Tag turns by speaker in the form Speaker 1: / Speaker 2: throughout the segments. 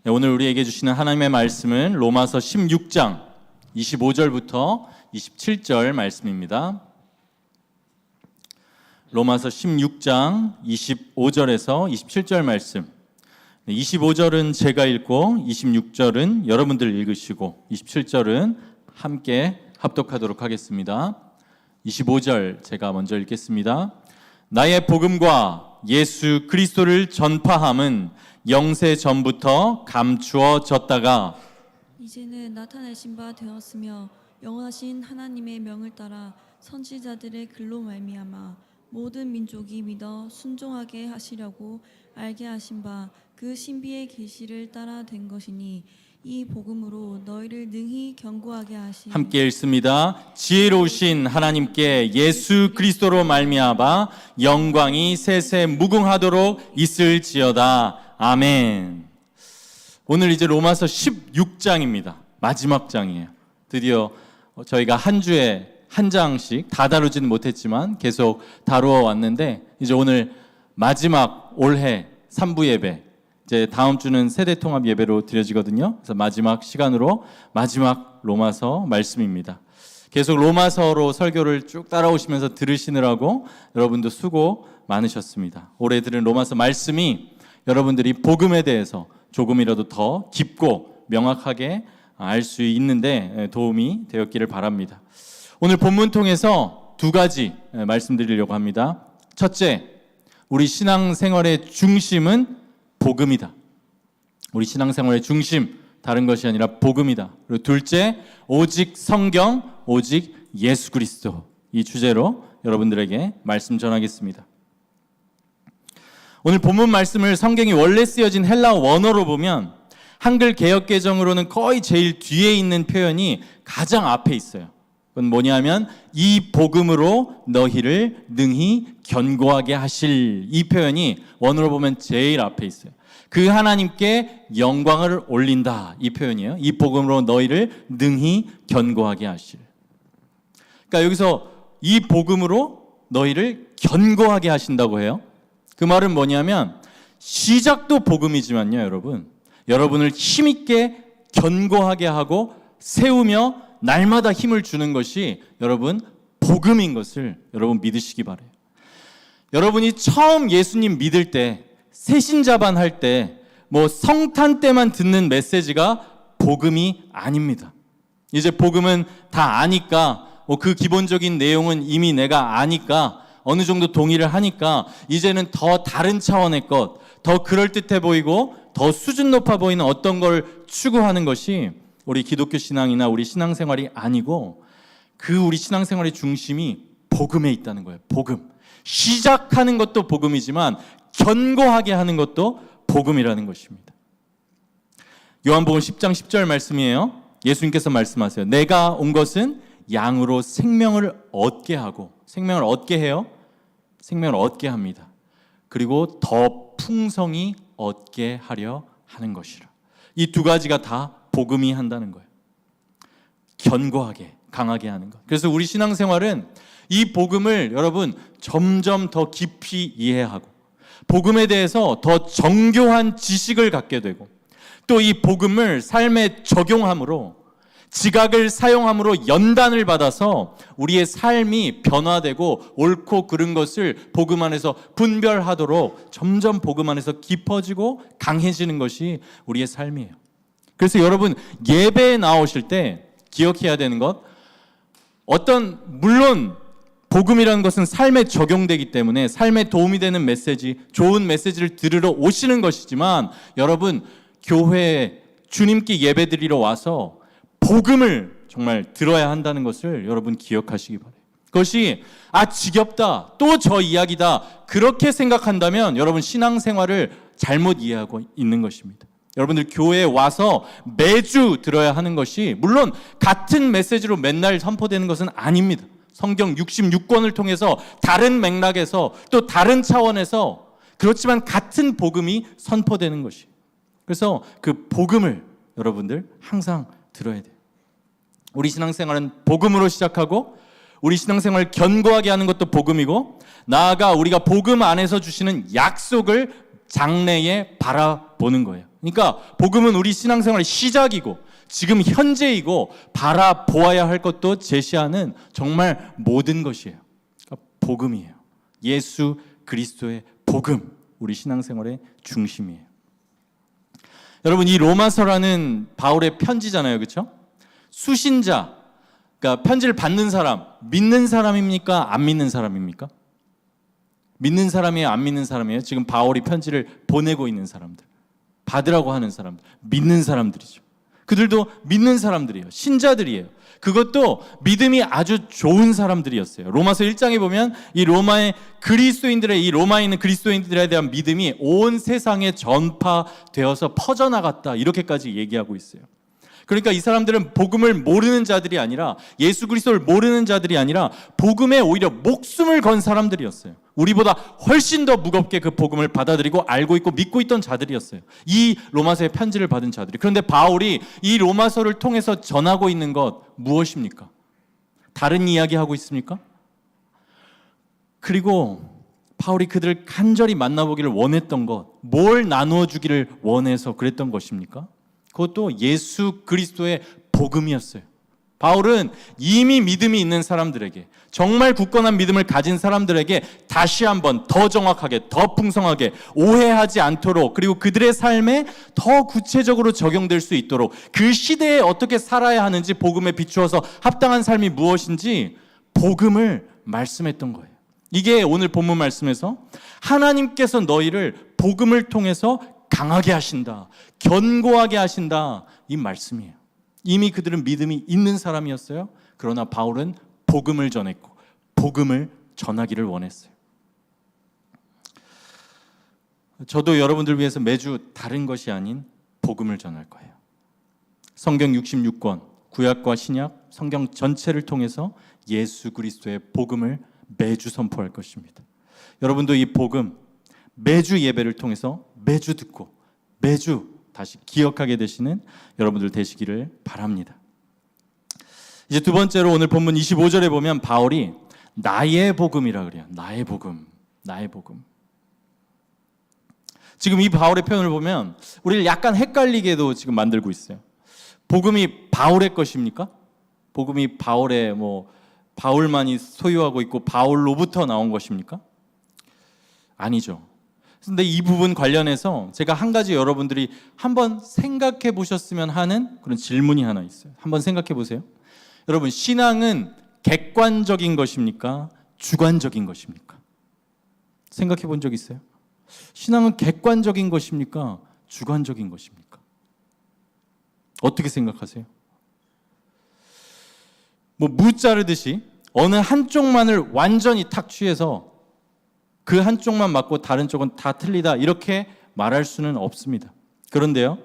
Speaker 1: 네, 오늘 우리에게 주시는 하나님의 말씀은 로마서 16장 25절부터 27절 말씀입니다. 로마서 16장 25절에서 27절 말씀. 25절은 제가 읽고 26절은 여러분들 읽으시고 27절은 함께 합독하도록 하겠습니다. 25절 제가 먼저 읽겠습니다. 나의 복음과 예수 그리스도를 전파함은 영세 전부터 감추어졌다가
Speaker 2: 이제는 나타내신 바 되었으며 영원하신 하나님의 명을 따라 선지자들의 글로 말미암아 모든 민족이 믿어 순종하게 하시려고 알게 하신 바 그 신비의 계시를 따라 된 것이니 이 복음으로 너희를 능히 견고하게 하신
Speaker 1: 함께 읽습니다. 지혜로우신 하나님께 예수 그리스도로 말미암아 영광이 세세 무궁하도록 있을지어다. 아멘. 오늘 이제 로마서 16장입니다. 마지막 장이에요. 드디어 저희가 한 주에 한 장씩 다 다루지는 못했지만 계속 다루어 왔는데 이제 오늘 마지막 올해 3부 예배, 이제 다음 주는 세대통합 예배로 드려지거든요. 그래서 마지막 시간으로 마지막 로마서 말씀입니다. 계속 로마서로 설교를 쭉 따라오시면서 들으시느라고 여러분도 수고 많으셨습니다. 올해 들은 로마서 말씀이 여러분들이 복음에 대해서 조금이라도 더 깊고 명확하게 알 수 있는데 도움이 되었기를 바랍니다. 오늘 본문 통해서 두 가지 말씀드리려고 합니다. 첫째, 우리 신앙생활의 중심은 복음이다. 우리 신앙생활의 중심, 다른 것이 아니라 복음이다. 그리고 둘째, 오직 성경, 오직 예수 그리스도. 이 주제로 여러분들에게 말씀 전하겠습니다. 오늘 본문 말씀을 성경이 원래 쓰여진 헬라어 원어로 보면 한글 개역개정으로는 거의 제일 뒤에 있는 표현이 가장 앞에 있어요. 그건 뭐냐면 이 복음으로 너희를 능히 견고하게 하실, 이 표현이 원어로 보면 제일 앞에 있어요. 그 하나님께 영광을 올린다, 이 표현이에요. 이 복음으로 너희를 능히 견고하게 하실. 그러니까 여기서 이 복음으로 너희를 견고하게 하신다고 해요. 그 말은 뭐냐면 시작도 복음이지만요, 여러분을 힘있게 견고하게 하고 세우며 날마다 힘을 주는 것이 여러분 복음인 것을 여러분 믿으시기 바라요. 여러분이 처음 예수님 믿을 때, 새신자반 할 때, 성탄 때만 듣는 메시지가 복음이 아닙니다. 이제 복음은 다 아니까, 그 기본적인 내용은 이미 내가 아니까, 어느 정도 동의를 하니까 이제는 더 다른 차원의 것, 더 그럴듯해 보이고 더 수준 높아 보이는 어떤 걸 추구하는 것이 우리 기독교 신앙이나 우리 신앙생활이 아니고, 그 우리 신앙생활의 중심이 복음에 있다는 거예요. 복음. 시작하는 것도 복음이지만 견고하게 하는 것도 복음이라는 것입니다. 요한복음 10장 10절 말씀이에요. 예수님께서 말씀하세요. 내가 온 것은 양으로 생명을 얻게 하고, 생명을 얻게 해요. 생명을 얻게 합니다. 그리고 더 풍성히 얻게 하려 하는 것이라. 이 두 가지가 다 복음이 한다는 거예요. 견고하게, 강하게 하는 것. 그래서 우리 신앙생활은 이 복음을 여러분 점점 더 깊이 이해하고, 복음에 대해서 더 정교한 지식을 갖게 되고, 또 이 복음을 삶에 적용함으로, 지각을 사용함으로 연단을 받아서 우리의 삶이 변화되고 옳고 그른 것을 복음 안에서 분별하도록 점점 복음 안에서 깊어지고 강해지는 것이 우리의 삶이에요. 그래서 여러분 예배에 나오실 때 기억해야 되는 것, 물론 복음이라는 것은 삶에 적용되기 때문에 삶에 도움이 되는 메시지, 좋은 메시지를 들으러 오시는 것이지만, 여러분 교회에 주님께 예배드리러 와서 복음을 정말 들어야 한다는 것을 여러분 기억하시기 바라요. 그것이 지겹다, 또 저 이야기다, 그렇게 생각한다면 여러분 신앙생활을 잘못 이해하고 있는 것입니다. 여러분들 교회에 와서 매주 들어야 하는 것이, 물론 같은 메시지로 맨날 선포되는 것은 아닙니다. 성경 66권을 통해서 다른 맥락에서 또 다른 차원에서, 그렇지만 같은 복음이 선포되는 것이, 그래서 그 복음을 여러분들 항상 들어야 돼요. 우리 신앙생활은 복음으로 시작하고, 우리 신앙생활을 견고하게 하는 것도 복음이고, 나아가 우리가 복음 안에서 주시는 약속을 장래에 바라보는 거예요. 그러니까 복음은 우리 신앙생활의 시작이고 지금 현재이고 바라보아야 할 것도 제시하는 정말 모든 것이에요. 그러니까 복음이에요. 예수 그리스도의 복음, 우리 신앙생활의 중심이에요. 여러분, 이 로마서라는 바울의 편지잖아요. 그렇죠? 수신자, 그러니까 편지를 받는 사람, 믿는 사람입니까? 안 믿는 사람입니까? 믿는 사람이에요? 안 믿는 사람이에요? 지금 바울이 편지를 보내고 있는 사람들, 받으라고 하는 사람들, 믿는 사람들이죠. 그들도 믿는 사람들이에요. 신자들이에요. 그것도 믿음이 아주 좋은 사람들이었어요. 로마서 1장에 보면 이 로마의 그리스도인들의, 이 로마에 있는 그리스도인들에 대한 믿음이 온 세상에 전파되어서 퍼져나갔다, 이렇게까지 얘기하고 있어요. 그러니까 이 사람들은 복음을 모르는 자들이 아니라, 예수 그리스도를 모르는 자들이 아니라 복음에 오히려 목숨을 건 사람들이었어요. 우리보다 훨씬 더 무겁게 그 복음을 받아들이고 알고 있고 믿고 있던 자들이었어요. 이 로마서의 편지를 받은 자들이. 그런데 바울이 이 로마서를 통해서 전하고 있는 것 무엇입니까? 다른 이야기 하고 있습니까? 그리고 바울이 그들을 간절히 만나보기를 원했던 것, 뭘 나누어 주기를 원해서 그랬던 것입니까? 그것도 예수 그리스도의 복음이었어요. 바울은 이미 믿음이 있는 사람들에게, 정말 굳건한 믿음을 가진 사람들에게 다시 한번 더 정확하게, 더 풍성하게, 오해하지 않도록, 그리고 그들의 삶에 더 구체적으로 적용될 수 있도록, 그 시대에 어떻게 살아야 하는지 복음에 비추어서 합당한 삶이 무엇인지 복음을 말씀했던 거예요. 이게 오늘 본문 말씀에서 하나님께서 너희를 복음을 통해서 강하게 하신다, 견고하게 하신다, 이 말씀이에요. 이미 그들은 믿음이 있는 사람이었어요. 그러나 바울은 복음을 전했고 복음을 전하기를 원했어요. 저도 여러분들 위해서 매주 다른 것이 아닌 복음을 전할 거예요. 성경 66권, 구약과 신약, 성경 전체를 통해서 예수 그리스도의 복음을 매주 선포할 것입니다. 여러분도 이 복음 매주 예배를 통해서 매주 듣고 매주 다시 기억하게 되시는 여러분들 되시기를 바랍니다. 이제 두 번째로 오늘 본문 25절에 보면 바울이 나의 복음이라 그래요. 나의 복음, 나의 복음. 지금 이 바울의 표현을 보면 우리를 약간 헷갈리게도 지금 만들고 있어요. 복음이 바울의 것입니까? 복음이 바울의 바울만이 소유하고 있고 바울로부터 나온 것입니까? 아니죠. 그런데 이 부분 관련해서 제가 한 가지 여러분들이 한번 생각해 보셨으면 하는 그런 질문이 하나 있어요. 한번 생각해 보세요. 여러분, 신앙은 객관적인 것입니까? 주관적인 것입니까? 생각해 본 적 있어요? 신앙은 객관적인 것입니까? 주관적인 것입니까? 어떻게 생각하세요? 무 자르듯이 어느 한쪽만을 완전히 탁 취해서 그 한쪽만 맞고 다른 쪽은 다 틀리다, 이렇게 말할 수는 없습니다. 그런데요,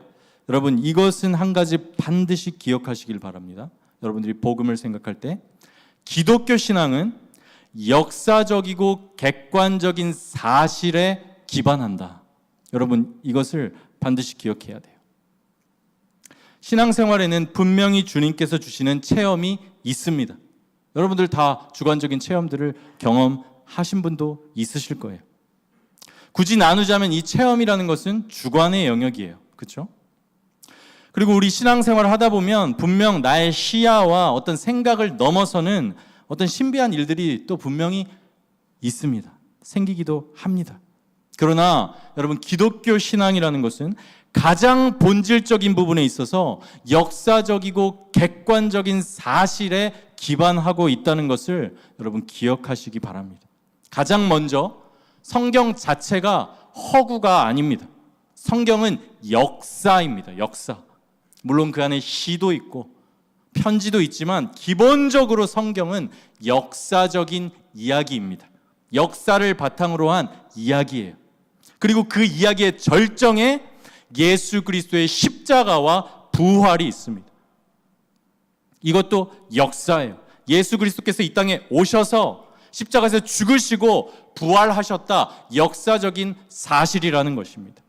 Speaker 1: 여러분, 이것은 한 가지 반드시 기억하시길 바랍니다. 여러분들이 복음을 생각할 때 기독교 신앙은 역사적이고 객관적인 사실에 기반한다. 여러분, 이것을 반드시 기억해야 돼요. 신앙생활에는 분명히 주님께서 주시는 체험이 있습니다. 여러분들 다 주관적인 체험들을 경험하신 분도 있으실 거예요. 굳이 나누자면 이 체험이라는 것은 주관의 영역이에요. 그렇죠? 그리고 우리 신앙생활을 하다 보면 분명 나의 시야와 어떤 생각을 넘어서는 어떤 신비한 일들이 또 분명히 있습니다. 생기기도 합니다. 그러나 여러분, 기독교 신앙이라는 것은 가장 본질적인 부분에 있어서 역사적이고 객관적인 사실에 기반하고 있다는 것을 여러분 기억하시기 바랍니다. 가장 먼저 성경 자체가 허구가 아닙니다. 성경은 역사입니다. 역사. 물론 그 안에 시도 있고 편지도 있지만 기본적으로 성경은 역사적인 이야기입니다. 역사를 바탕으로 한 이야기예요. 그리고 그 이야기의 절정에 예수 그리스도의 십자가와 부활이 있습니다. 이것도 역사예요. 예수 그리스도께서 이 땅에 오셔서 십자가에서 죽으시고 부활하셨다, 역사적인 사실이라는 것입니다.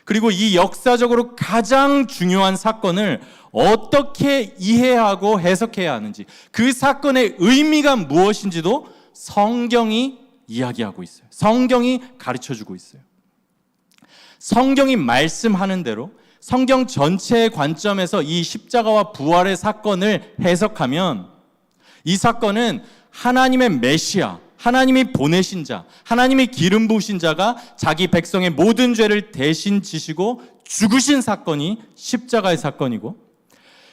Speaker 1: 그리고 이 역사적으로 가장 중요한 사건을 어떻게 이해하고 해석해야 하는지, 그 사건의 의미가 무엇인지도 성경이 이야기하고 있어요. 성경이 가르쳐주고 있어요. 성경이 말씀하는 대로 성경 전체의 관점에서 이 십자가와 부활의 사건을 해석하면 이 사건은 하나님의 메시아, 하나님이 보내신 자, 하나님이 기름 부으신 자가 자기 백성의 모든 죄를 대신 지시고 죽으신 사건이 십자가의 사건이고,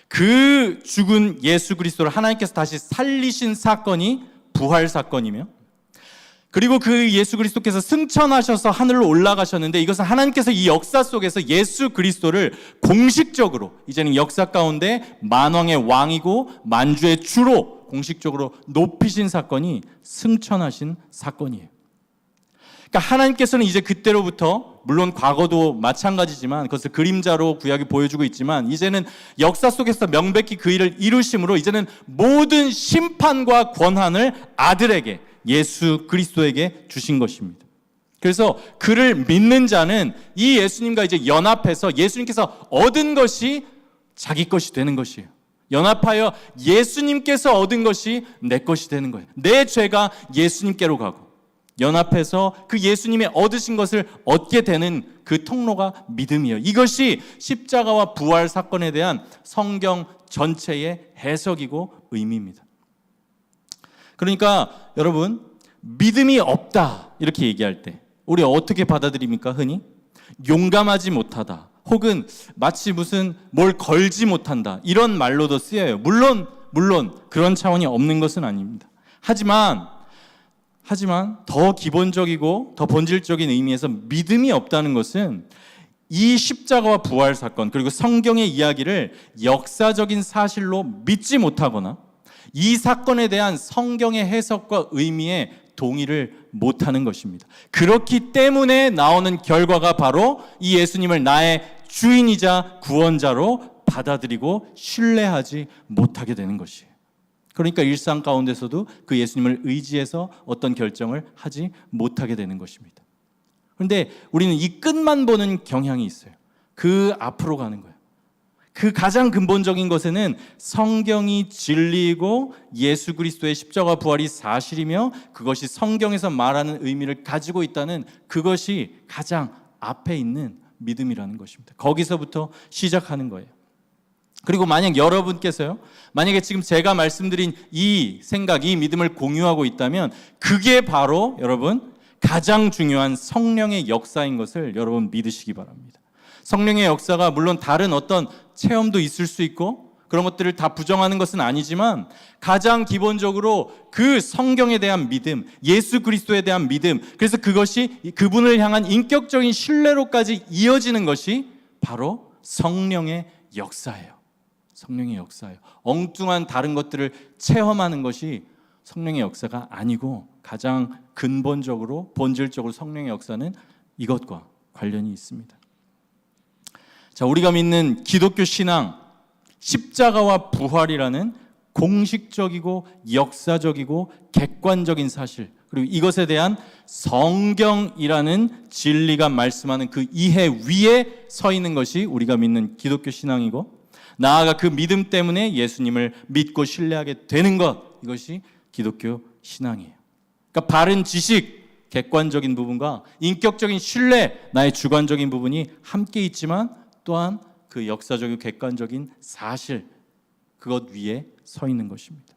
Speaker 1: 그 죽은 예수 그리스도를 하나님께서 다시 살리신 사건이 부활 사건이며, 그리고 그 예수 그리스도께서 승천하셔서 하늘로 올라가셨는데, 이것은 하나님께서 이 역사 속에서 예수 그리스도를 공식적으로 이제는 역사 가운데 만왕의 왕이고 만주의 주로 공식적으로 높이신 사건이 승천하신 사건이에요. 그러니까 하나님께서는 이제 그때로부터, 물론 과거도 마찬가지지만 그것을 그림자로 구약이 보여주고 있지만, 이제는 역사 속에서 명백히 그 일을 이루심으로 이제는 모든 심판과 권한을 아들에게, 예수 그리스도에게 주신 것입니다. 그래서 그를 믿는 자는 이 예수님과 이제 연합해서 예수님께서 얻은 것이 자기 것이 되는 것이에요. 연합하여 예수님께서 얻은 것이 내 것이 되는 거예요. 내 죄가 예수님께로 가고, 연합해서 그 예수님이 얻으신 것을 얻게 되는 그 통로가 믿음이에요. 이것이 십자가와 부활 사건에 대한 성경 전체의 해석이고 의미입니다. 그러니까 여러분, 믿음이 없다 이렇게 얘기할 때 우리 어떻게 받아들입니까? 흔히 용감하지 못하다, 혹은 마치 무슨 뭘 걸지 못한다, 이런 말로도 쓰여요. 물론 그런 차원이 없는 것은 아닙니다. 하지만 더 기본적이고 더 본질적인 의미에서 믿음이 없다는 것은 이 십자가와 부활 사건, 그리고 성경의 이야기를 역사적인 사실로 믿지 못하거나 이 사건에 대한 성경의 해석과 의미에 동의를 못하는 것입니다. 그렇기 때문에 나오는 결과가 바로 이 예수님을 나의 주인이자 구원자로 받아들이고 신뢰하지 못하게 되는 것이에요. 그러니까 일상 가운데서도 그 예수님을 의지해서 어떤 결정을 하지 못하게 되는 것입니다. 그런데 우리는 이 끝만 보는 경향이 있어요. 그 앞으로 가는 거예요. 그 가장 근본적인 것에는 성경이 진리이고 예수 그리스도의 십자가 부활이 사실이며 그것이 성경에서 말하는 의미를 가지고 있다는, 그것이 가장 앞에 있는 믿음이라는 것입니다. 거기서부터 시작하는 거예요. 그리고 만약 여러분께서요, 만약에 지금 제가 말씀드린 이 생각, 이 믿음을 공유하고 있다면 그게 바로 여러분 가장 중요한 성령의 역사인 것을 여러분 믿으시기 바랍니다. 성령의 역사가 물론 다른 어떤 체험도 있을 수 있고 그런 것들을 다 부정하는 것은 아니지만, 가장 기본적으로 그 성경에 대한 믿음, 예수 그리스도에 대한 믿음, 그래서 그것이 그분을 향한 인격적인 신뢰로까지 이어지는 것이 바로 성령의 역사예요. 성령의 역사예요. 엉뚱한 다른 것들을 체험하는 것이 성령의 역사가 아니고, 가장 근본적으로 본질적으로 성령의 역사는 이것과 관련이 있습니다. 자, 우리가 믿는 기독교 신앙, 십자가와 부활이라는 공식적이고 역사적이고 객관적인 사실, 그리고 이것에 대한 성경이라는 진리가 말씀하는 그 이해 위에 서 있는 것이 우리가 믿는 기독교 신앙이고, 나아가 그 믿음 때문에 예수님을 믿고 신뢰하게 되는 것, 이것이 기독교 신앙이에요. 그러니까 바른 지식, 객관적인 부분과 인격적인 신뢰, 나의 주관적인 부분이 함께 있지만 또한 그 역사적이고 객관적인 사실, 그것 위에 서 있는 것입니다.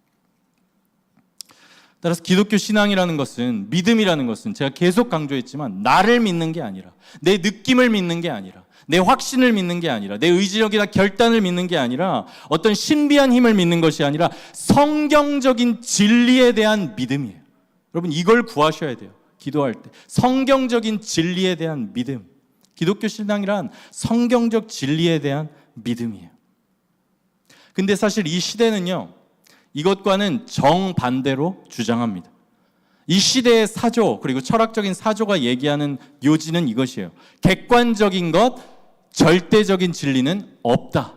Speaker 1: 따라서 기독교 신앙이라는 것은, 믿음이라는 것은 제가 계속 강조했지만 나를 믿는 게 아니라, 내 느낌을 믿는 게 아니라, 내 확신을 믿는 게 아니라, 내 의지력이나 결단을 믿는 게 아니라, 어떤 신비한 힘을 믿는 것이 아니라 성경적인 진리에 대한 믿음이에요. 여러분, 이걸 구하셔야 돼요. 기도할 때 성경적인 진리에 대한 믿음. 기독교 신앙이란 성경적 진리에 대한 믿음이에요. 근데 사실 이 시대는요, 이것과는 정반대로 주장합니다. 이 시대의 사조, 그리고 철학적인 사조가 얘기하는 요지는 이것이에요. 객관적인 것, 절대적인 진리는 없다.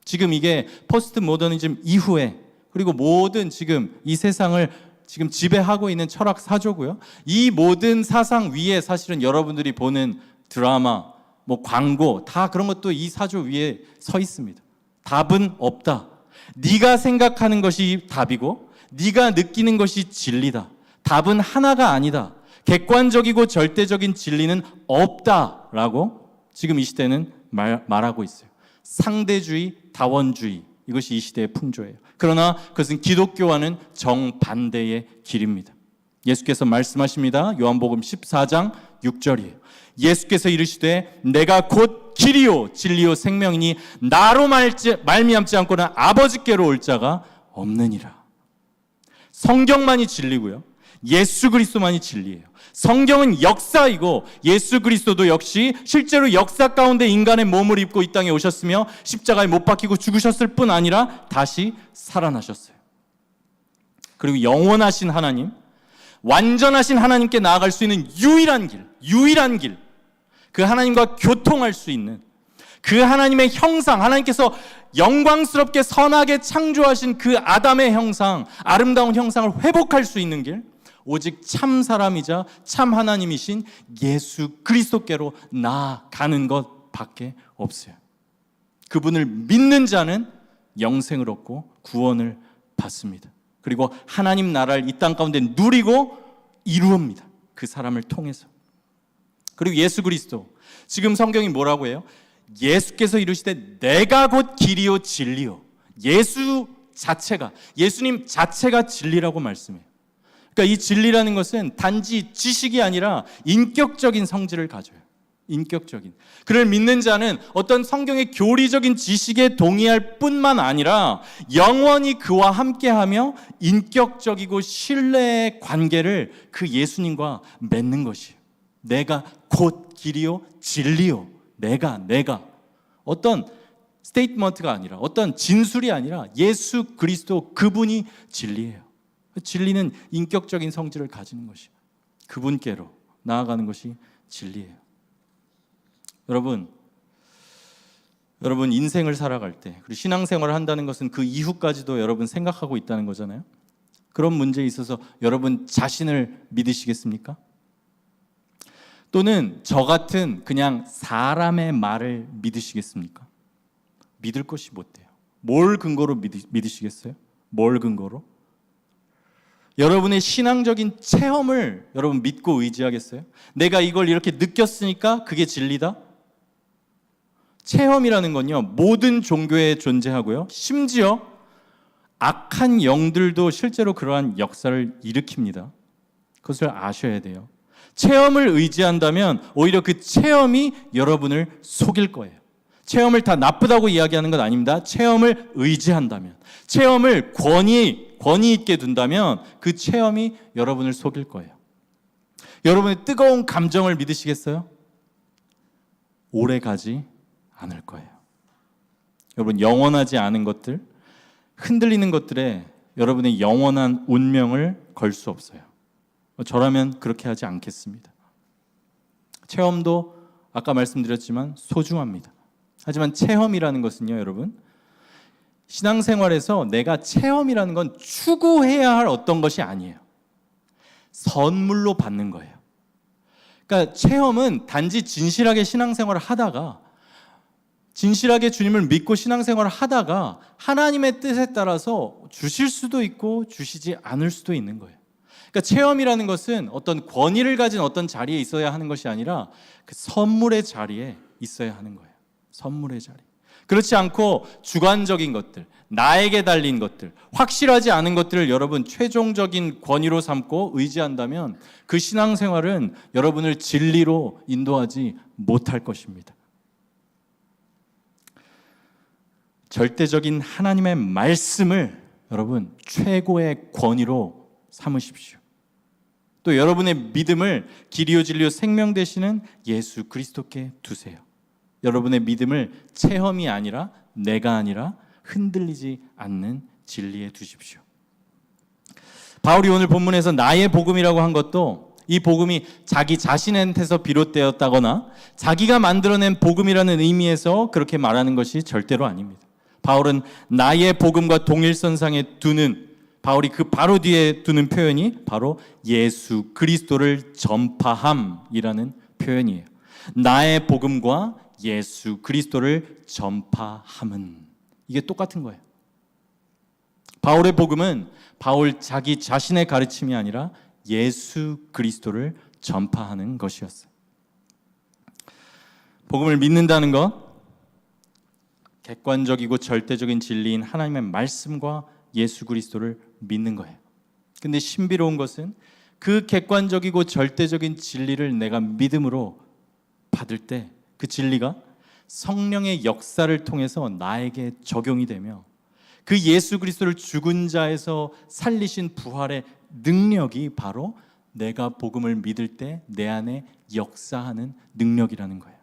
Speaker 1: 지금 이게 포스트 모더니즘 이후에, 그리고 모든 지금 이 세상을 지금 지배하고 있는 철학 사조고요. 이 모든 사상 위에 사실은 여러분들이 보는 드라마, 뭐 광고, 다 그런 것도 이 사조 위에 서 있습니다. 답은 없다. 네가 생각하는 것이 답이고 네가 느끼는 것이 진리다. 답은 하나가 아니다. 객관적이고 절대적인 진리는 없다라고 지금 이 시대는 말하고 있어요. 상대주의, 다원주의, 이것이 이 시대의 풍조예요. 그러나 그것은 기독교와는 정반대의 길입니다. 예수께서 말씀하십니다. 요한복음 14장 6절이에요. 예수께서 이르시되 내가 곧 길이요 진리요 생명이니 나로 말미암지 않고는 아버지께로 올 자가 없느니라. 성경만이 진리고요. 예수 그리스도만이 진리예요. 성경은 역사이고 예수 그리스도도 역시 실제로 역사 가운데 인간의 몸을 입고 이 땅에 오셨으며 십자가에 못 박히고 죽으셨을 뿐 아니라 다시 살아나셨어요. 그리고 영원하신 하나님, 완전하신 하나님께 나아갈 수 있는 유일한 길, 그 하나님과 교통할 수 있는 그 하나님의 형상, 하나님께서 영광스럽게 선하게 창조하신 그 아담의 형상, 아름다운 형상을 회복할 수 있는 길, 오직 참 사람이자 참 하나님이신 예수 그리스도께로 나아가는 것밖에 없어요. 그분을 믿는 자는 영생을 얻고 구원을 받습니다. 그리고 하나님 나라를 이 땅 가운데 누리고 이루옵니다. 그 사람을 통해서. 그리고 예수 그리스도, 지금 성경이 뭐라고 해요? 예수께서 이르시되 내가 곧 길이요 진리요. 예수님 자체가 진리라고 말씀해요. 그러니까 이 진리라는 것은 단지 지식이 아니라 인격적인 성질을 가져요. 인격적인. 그를 믿는 자는 어떤 성경의 교리적인 지식에 동의할 뿐만 아니라 영원히 그와 함께하며 인격적이고 신뢰의 관계를 그 예수님과 맺는 것이에요. 내가 곧 길이요 진리요. 내가 어떤 스테이트먼트가 아니라 어떤 진술이 아니라 예수 그리스도 그분이 진리예요. 진리는 인격적인 성질을 가지는 것이에요. 그분께로 나아가는 것이 진리예요. 여러분 인생을 살아갈 때, 그리고 신앙생활을 한다는 것은 그 이후까지도 여러분 생각하고 있다는 거잖아요. 그런 문제에 있어서 여러분 자신을 믿으시겠습니까? 또는 저 같은 그냥 사람의 말을 믿으시겠습니까? 믿을 것이 못 돼요. 뭘 근거로 믿으시겠어요? 뭘 근거로? 여러분의 신앙적인 체험을 여러분 믿고 의지하겠어요? 내가 이걸 이렇게 느꼈으니까 그게 진리다? 체험이라는 건요, 모든 종교에 존재하고요, 심지어 악한 영들도 실제로 그러한 역사를 일으킵니다. 그것을 아셔야 돼요. 체험을 의지한다면 오히려 그 체험이 여러분을 속일 거예요. 체험을 다 나쁘다고 이야기하는 건 아닙니다. 체험을 의지한다면, 체험을 권위 있게 둔다면 그 체험이 여러분을 속일 거예요. 여러분의 뜨거운 감정을 믿으시겠어요? 오래 가지 않을 거예요. 여러분, 영원하지 않은 것들, 흔들리는 것들에 여러분의 영원한 운명을 걸 수 없어요. 저라면 그렇게 하지 않겠습니다. 체험도 아까 말씀드렸지만 소중합니다. 하지만 체험이라는 것은요, 여러분, 신앙생활에서 내가 체험이라는 건 추구해야 할 어떤 것이 아니에요. 선물로 받는 거예요. 그러니까 체험은 단지 진실하게 신앙생활을 하다가, 진실하게 주님을 믿고 신앙생활을 하다가 하나님의 뜻에 따라서 주실 수도 있고 주시지 않을 수도 있는 거예요. 그러니까 체험이라는 것은 어떤 권위를 가진 어떤 자리에 있어야 하는 것이 아니라 그 선물의 자리에 있어야 하는 거예요. 선물의 자리. 그렇지 않고 주관적인 것들, 나에게 달린 것들, 확실하지 않은 것들을 여러분 최종적인 권위로 삼고 의지한다면 그 신앙생활은 여러분을 진리로 인도하지 못할 것입니다. 절대적인 하나님의 말씀을 여러분 최고의 권위로 삼으십시오. 또 여러분의 믿음을 길이요 진리요 생명 되시는 예수 그리스도께 두세요. 여러분의 믿음을 체험이 아니라 내가 아니라 흔들리지 않는 진리에 두십시오. 바울이 오늘 본문에서 나의 복음이라고 한 것도 이 복음이 자기 자신한테서 비롯되었다거나 자기가 만들어낸 복음이라는 의미에서 그렇게 말하는 것이 절대로 아닙니다. 바울은 나의 복음과 동일선상에 두는, 바울이 그 바로 뒤에 두는 표현이 바로 예수 그리스도를 전파함이라는 표현이에요. 나의 복음과 예수 그리스도를 전파함은, 이게 똑같은 거예요. 바울의 복음은 바울 자기 자신의 가르침이 아니라 예수 그리스도를 전파하는 것이었어요. 복음을 믿는다는 것, 객관적이고 절대적인 진리인 하나님의 말씀과 예수 그리스도를 믿는 거예요. 근데 신비로운 것은 그 객관적이고 절대적인 진리를 내가 믿음으로 받을 때 그 진리가 성령의 역사를 통해서 나에게 적용이 되며 그 예수 그리스도를 죽은 자에서 살리신 부활의 능력이 바로 내가 복음을 믿을 때 내 안에 역사하는 능력이라는 거예요.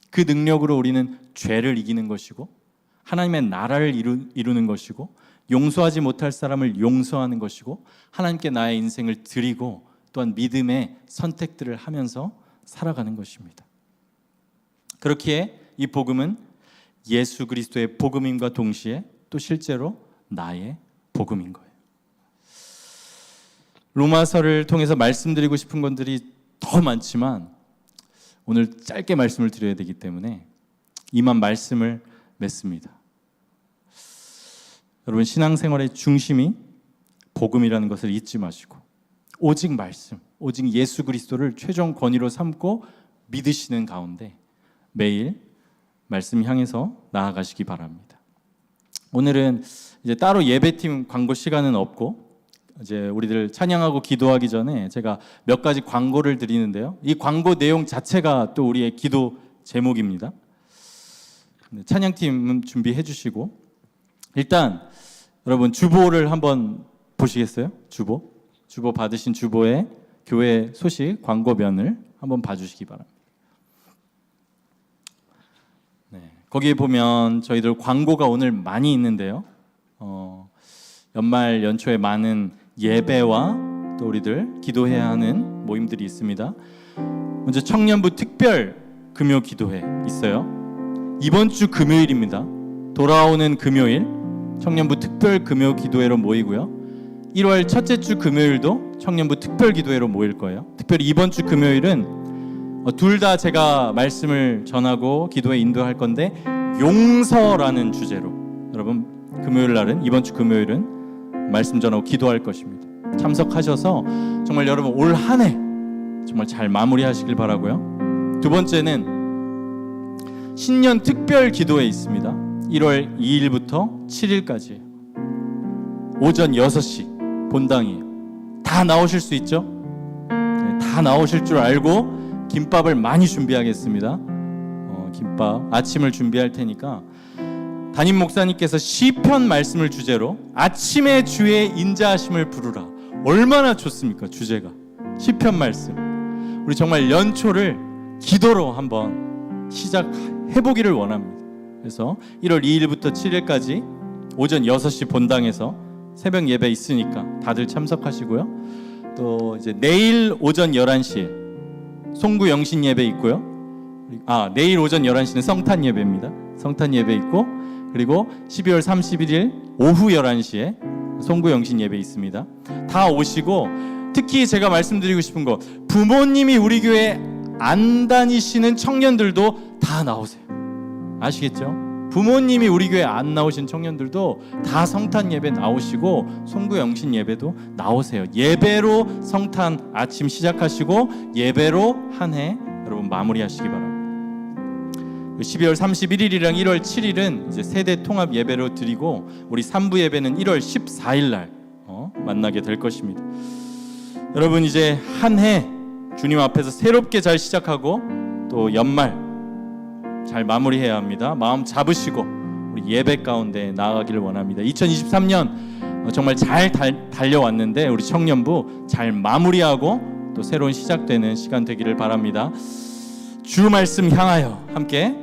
Speaker 1: 그 능력으로 우리는 죄를 이기는 것이고 하나님의 나라를 이루는 것이고 용서하지 못할 사람을 용서하는 것이고 하나님께 나의 인생을 드리고 또한 믿음의 선택들을 하면서 살아가는 것입니다. 그렇기에 이 복음은 예수 그리스도의 복음임과 동시에 또 실제로 나의 복음인 거예요. 로마서를 통해서 말씀드리고 싶은 것들이 더 많지만 오늘 짧게 말씀을 드려야 되기 때문에 이만 말씀을 맺습니다. 여러분, 신앙생활의 중심이 복음이라는 것을 잊지 마시고 오직 말씀, 오직 예수 그리스도를 최종 권위로 삼고 믿으시는 가운데 매일 말씀 향해서 나아가시기 바랍니다. 오늘은 이제 따로 예배팀 광고 시간은 없고 이제 우리들 찬양하고 기도하기 전에 제가 몇 가지 광고를 드리는데요. 이 광고 내용 자체가 또 우리의 기도 제목입니다. 찬양팀은 준비해 주시고 일단 여러분 주보를 한번 보시겠어요? 주보 받으신 주보에 교회 소식 광고면을 한번 봐주시기 바랍니다. 거기에 보면 저희들 광고가 오늘 많이 있는데요. 연말 연초에 많은 예배와 또 우리들 기도해야 하는 모임들이 있습니다. 먼저 청년부 특별 금요 기도회 있어요. 이번 주 금요일입니다. 돌아오는 금요일 청년부 특별 금요 기도회로 모이고요. 1월 첫째 주 금요일도 청년부 특별 기도회로 모일 거예요. 특별히 이번 주 금요일은 둘 다 제가 말씀을 전하고 기도에 인도할 건데 용서라는 주제로 여러분 금요일 날은 이번 주 금요일은 말씀 전하고 기도할 것입니다. 참석하셔서 정말 여러분 올 한 해 정말 잘 마무리하시길 바라고요. 두 번째는 신년 특별 기도회 있습니다. 1월 2일부터 7일까지 오전 6시 본당이에요. 다 나오실 수 있죠? 네, 다 나오실 줄 알고 김밥을 많이 준비하겠습니다. 김밥 아침을 준비할 테니까 담임 목사님께서 시편 말씀을 주제로 아침에 주의 인자하심을 부르라. 얼마나 좋습니까? 주제가 시편 말씀. 우리 정말 연초를 기도로 한번 시작해보기를 원합니다. 그래서 1월 2일부터 7일까지 오전 6시 본당에서 새벽 예배 있으니까 다들 참석하시고요. 또 이제 내일 오전 11시에 송구 영신 예배 있고요. 내일 오전 11시는 성탄 예배입니다. 성탄 예배 있고 그리고 12월 31일 오후 11시에 송구 영신 예배 있습니다. 다 오시고 특히 제가 말씀드리고 싶은 거 부모님이 우리 교회 안 다니시는 청년들도 다 나오세요. 아시겠죠? 부모님이 우리 교회 안 나오신 청년들도 다 성탄 예배 나오시고 송구 영신 예배도 나오세요. 예배로 성탄 아침 시작하시고 예배로 한 해 여러분 마무리하시기 바랍니다. 12월 31일이랑 1월 7일은 이제 세대 통합 예배로 드리고 우리 3부 예배는 1월 14일 날 만나게 될 것입니다. 여러분 이제 한 해 주님 앞에서 새롭게 잘 시작하고 또 연말 잘 마무리해야 합니다. 마음 잡으시고 우리 예배 가운데 나아가기를 원합니다. 2023년 정말 잘 달려왔는데 우리 청년부 잘 마무리하고 또 새로운 시작되는 시간 되기를 바랍니다. 주 말씀 향하여 함께